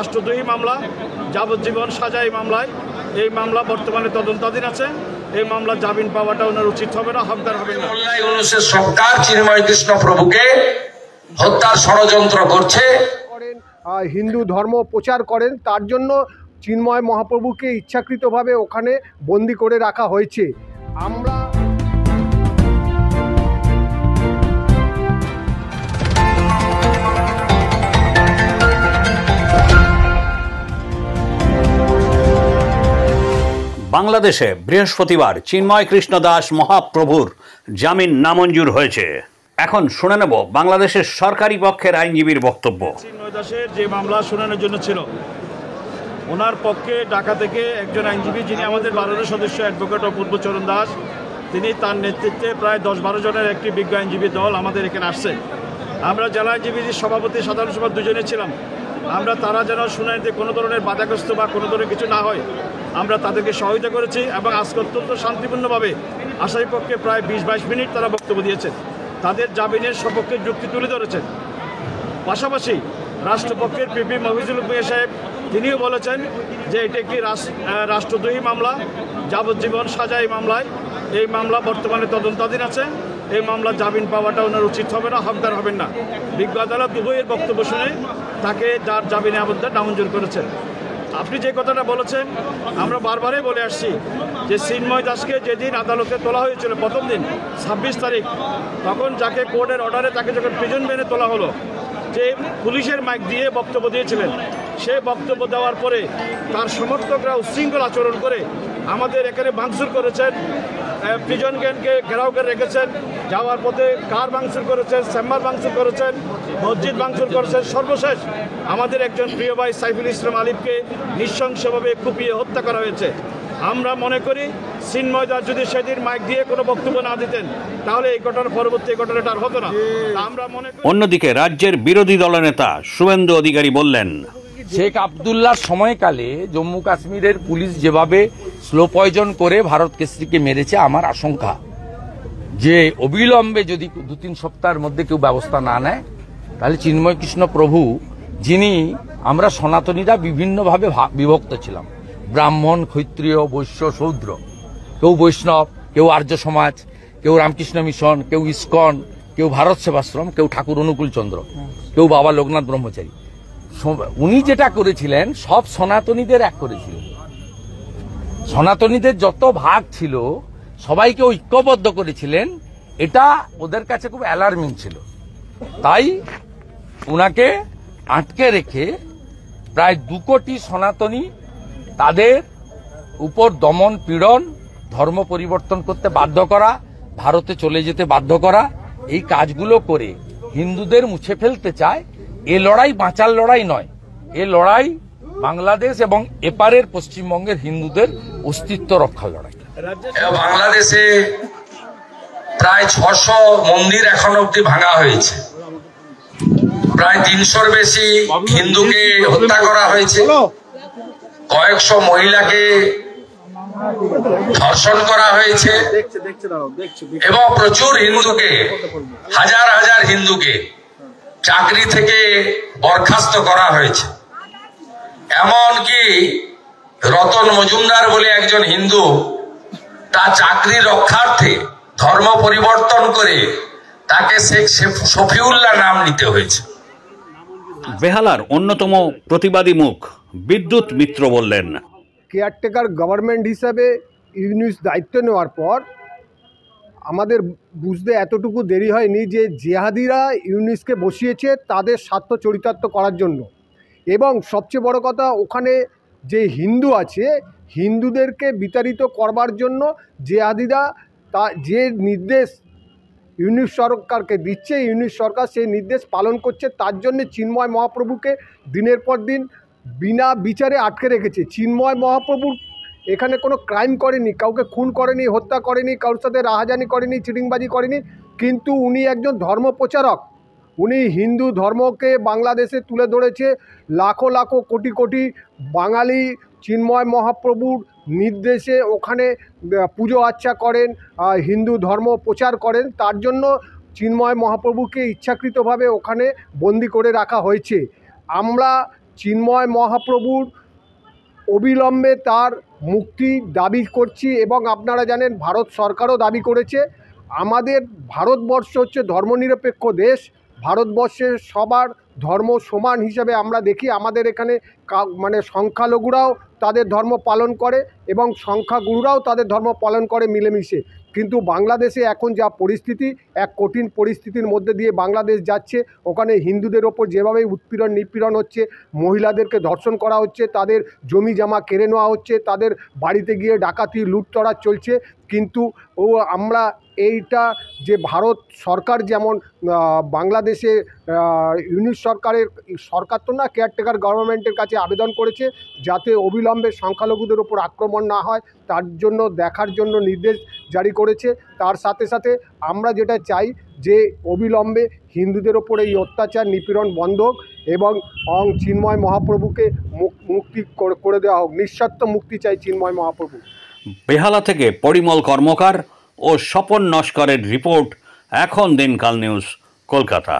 রাষ্ট্রদ্রোহী মামলা, যাবজ্জীবন সাজা এই মামলায়। এই মামলা বর্তমানে তদন্তাধীন আছে। এই মামলা জামিন পাওয়াটা ওনার উচিত হবে না, হকদার হবে না। সরকার চিন্ময় কৃষ্ণ প্রভুকে হত্যার ষড়যন্ত্র করছে, হিন্দু ধর্ম প্রচার করেন, তার জন্য চিন্ময় মহাপ্রভুকে ইচ্ছাকৃতভাবে ওখানে বন্দি করে রাখা হয়েছে। আমরা বাংলাদেশে বৃহস্পতিবার চিন্ময় কৃষ্ণ দাস মহাপ্রভুর জামিন নামঞ্জুর হয়েছে। এখন শুনে নেব বাংলাদেশের সরকারি পক্ষের আইনজীবীর বক্তব্য। চিন্ময় দাসের যে মামলা শুনানোর জন্য ছিল, ওনার পক্ষে ঢাকা থেকে একজন আইনজীবী, যিনি আমাদের 12 সদস্য অ্যাডভোকেট অপূর্বচরণ দাস, তিনি তার নেতৃত্বে প্রায় 10-12 জনের একটি বিজ্ঞ আইনজীবী দল আমাদের এখানে আসছে। আমরা জেলা আইনজীবীর সভাপতি, সাধারণ সভা দুজনে ছিলাম। আমরা তারা যেন শুনানিতে কোনো ধরনের বাধাগ্রস্ত বা কোনো ধরনের কিছু না হয়, আমরা তাদেরকে সহায়তা করেছি এবং আজকে অত্যন্ত শান্তিপূর্ণভাবে আসামি পক্ষে প্রায় 20-22 মিনিট তারা বক্তব্য দিয়েছেন, তাদের জামিনের সপক্ষে যুক্তি তুলে ধরেছেন। পাশাপাশি রাষ্ট্রপক্ষের পিপি মফিজুল মিয়া সাহেব, তিনিও বলেছেন যে এটি একটি রাষ্ট্রদ্রোহী মামলা, যাবজ্জীবন সাজা এই মামলায়। এই মামলা বর্তমানে তদন্তাধীন আছে। এই মামলা জামিন পাওয়াটা ওনার উচিত হবে না, হকদার হবেন না। বিজ্ঞ আদালত উভয়ের বক্তব্য শুনে তাকে যার জামিনে আবেদন নামঞ্জুর করেছেন। আপনি যে কথাটা বলেছেন, আমরা বারবারই বলে আসছি যে চিন্ময় দাসকে যেদিন আদালতে তোলা হয়েছিল প্রথম দিন 26 তারিখ, তখন যাকে কোর্টের অর্ডারে তাকে যখন প্রিজন ভ্যানে তোলা হলো, যে পুলিশের মাইক দিয়ে বক্তব্য দিয়েছিলেন, সে বক্তব্য দেওয়ার পরে তার সমর্থকরা উচ্ছৃঙ্খল আচরণ করে আমাদের এখানে ভাঙচুর করেছেন, প্রিজন ভ্যানকে ঘেরাও করে রেখেছেন, যাওয়ার পথে কার ভাঙচুর করেছেন, চেম্বার ভাঙচুর করেছেন, মসজিদ ভাঙচুর করেছেন। সর্বশেষ আমাদের একজন প্রিয় ভাই সাইফুল ইসলাম আলিফকে নৃশংসভাবে কুপিয়ে হত্যা করা হয়েছে। আমরা মনে করি চিন্ময় দাস যদি সেদিন মাইক দিয়ে কোনো বক্তব্য না দিতেন, তাহলে এই ঘটনার পরবর্তী ঘটনাটা আর হতো না। আমরা মনে করি। অন্যদিকে রাজ্যের বিরোধী দলনেতা শুভেন্দু অধিকারী বললেন, শেখ আবদুল্লাহর সময়কালে জম্মু কাশ্মীরের পুলিশ যেভাবে স্লো পয়জন করে ভারত কেশরীকে মেরেছে, আমার আশঙ্কা যে অবিলম্বে যদি 2-3 সপ্তাহের মধ্যে কেউ ব্যবস্থা না নেয়, তাহলে চিন্ময় কৃষ্ণ প্রভু, যিনি আমরা সনাতনীরা বিভিন্নভাবে বিভক্ত ছিলাম, ব্রাহ্মণ, ক্ষত্রিয়, বৈশ্য, শূদ্র, কেউ বৈষ্ণব, কেউ আর্য সমাজ, কেউ রামকৃষ্ণ মিশন, কেউ ইস্কন, কেউ ভারত সেবাশ্রম, কেউ ঠাকুর অনুকূল চন্দ্র, কেউ বাবা লোকনাথ ব্রহ্মচারী। উনি যেটা করেছিলেন সব সনাতনীদের এক করেছিলেন। সনাতনীদের যত ভাগ ছিল সবাইকে ঐক্যবদ্ধ করেছিলেন। এটা ওদের কাছে খুব অ্যালার্মিং ছিল। তাই উনাকে আটকে রেখে প্রায় 2 কোটি সনাতনী, তাদের উপর দমন পীড়ন, ধর্ম পরিবর্তন করতে বাধ্য করা, ভারতে চলে যেতে বাধ্য করা, এই কাজগুলো করে হিন্দুদের মুছে ফেলতে চায়। এ লড়াই বাঁচার লড়াই নয়, এ লড়াই বাংলাদেশ এবং এপারের পশ্চিমবঙ্গের হিন্দুদের অস্তিত্ব রক্ষার লড়াই। বাংলাদেশে প্রায় 600 মন্দির এখন অব্দি ভাঙা হয়েছে, প্রায় 300-র বেশি হিন্দুকে হত্যা করা হয়েছে, কয়েকশো মহিলাকে ধর্ষণ করা হয়েছে এবং প্রচুর হিন্দুকে, হাজার হাজার হিন্দুকে চাকরি থেকে বরখাস্ত করা হয়েছে। এমনকি রতন মজুমদার বলে একজন হিন্দু, তার চাকরি রক্ষার্থে ধর্ম পরিবর্তন করে তাকে শেখ শফিউল্লাহ নাম নিতে হয়েছে। বেহালার অন্যতম প্রতিবাদী মুখ বিদ্যুৎ মিত্র বললেন, কেয়ারটেকার গভর্নমেন্ট হিসাবে ইউনুস দায়িত্ব নেওয়ার পর আমাদের বুঝতে এতটুকু দেরি হয়নি যে জেহাদিরা ইউনুসকে বসিয়েছে তাদের স্বার্থ চরিতার্থ করার জন্য। এবং সবচেয়ে বড় কথা, ওখানে যে হিন্দু আছে, হিন্দুদেরকে বিতাড়িত করবার জন্য জেহাদিরা যে নির্দেশ ইউনুস সরকারকে দিচ্ছে, ইউনুস সরকার সেই নির্দেশ পালন করছে। তার জন্যে চিন্ময় মহাপ্রভুকে দিনের পর দিন বিনা বিচারে আটকে রেখেছে। চিন্ময় মহাপ্রভুর এখানে কোনো ক্রাইম করেনি, কাউকে খুন করেনি, হত্যা করেনি, কারোর সাথে রাহাজানি করেনি, চিটিংবাজি করেনি, কিন্তু উনি একজন ধর্ম প্রচারক। উনি হিন্দু ধর্মকে বাংলাদেশে তুলে ধরেছে। লাখো লাখো কোটি কোটি বাঙালি চিন্ময় মহাপ্রভুর নির্দেশে ওখানে পুজো আর্চা করেন, হিন্দু ধর্ম প্রচার করেন। তার জন্য চিন্ময় মহাপ্রভুকে ইচ্ছাকৃতভাবে ওখানে বন্দি করে রাখা হয়েছে। আমরা চিন্ময় মহাপ্রভুর অবিলম্বে তার মুক্তি দাবি করছি। এবং আপনারা জানেন ভারত সরকারও দাবি করেছে। আমাদের ভারতবর্ষ হচ্ছে ধর্মনিরপেক্ষ দেশ। ভারতবর্ষের সবার ধর্ম সমান হিসাবে আমরা দেখি। আমাদের এখানে মানে সংখ্যালঘুরাও তাদের ধর্ম পালন করে এবং সংখ্যাগুরুরাও তাদের ধর্ম পালন করে মিলেমিশে। কিন্তু বাংলাদেশে এখন যা পরিস্থিতি, এক কঠিন পরিস্থিতির মধ্যে দিয়ে বাংলাদেশ যাচ্ছে। ওখানে হিন্দুদের ওপর যেভাবে উৎপীড়ন নিপীড়ন হচ্ছে, মহিলাদেরকে ধর্ষণ করা হচ্ছে, তাদের জমি জমা কেড়ে নেওয়া হচ্ছে, তাদের বাড়িতে গিয়ে ডাকাতি লুটতরাজ চলছে। কিন্তু আমরা এইটা যে ভারত সরকার যেমন বাংলাদেশে ইউনিট সরকার তো না, কেয়ারটেকার গভর্নমেন্টের কাছে আবেদন করেছে যাতে অবিলম্বে সংখ্যালঘুদের ওপর আক্রমণ না হয়, তার জন্য দেখার জন্য নির্দেশ জারি করেছে। তার সাথে সাথে আমরা যেটা চাই যে অবিলম্বে হিন্দুদের ওপর এই অত্যাচার নিপীড়ন বন্ধ হোক এবং চিন্ময় মহাপ্রভুকে মুক্তি করে দেওয়া হোক। নিঃশর্ত মুক্তি চাই চিন্ময় মহাপ্রভু। বেহালা থেকে পরিমল কর্মকার ও স্বপন নস্করের রিপোর্ট, এখন দিনকাল নিউজ, কলকাতা।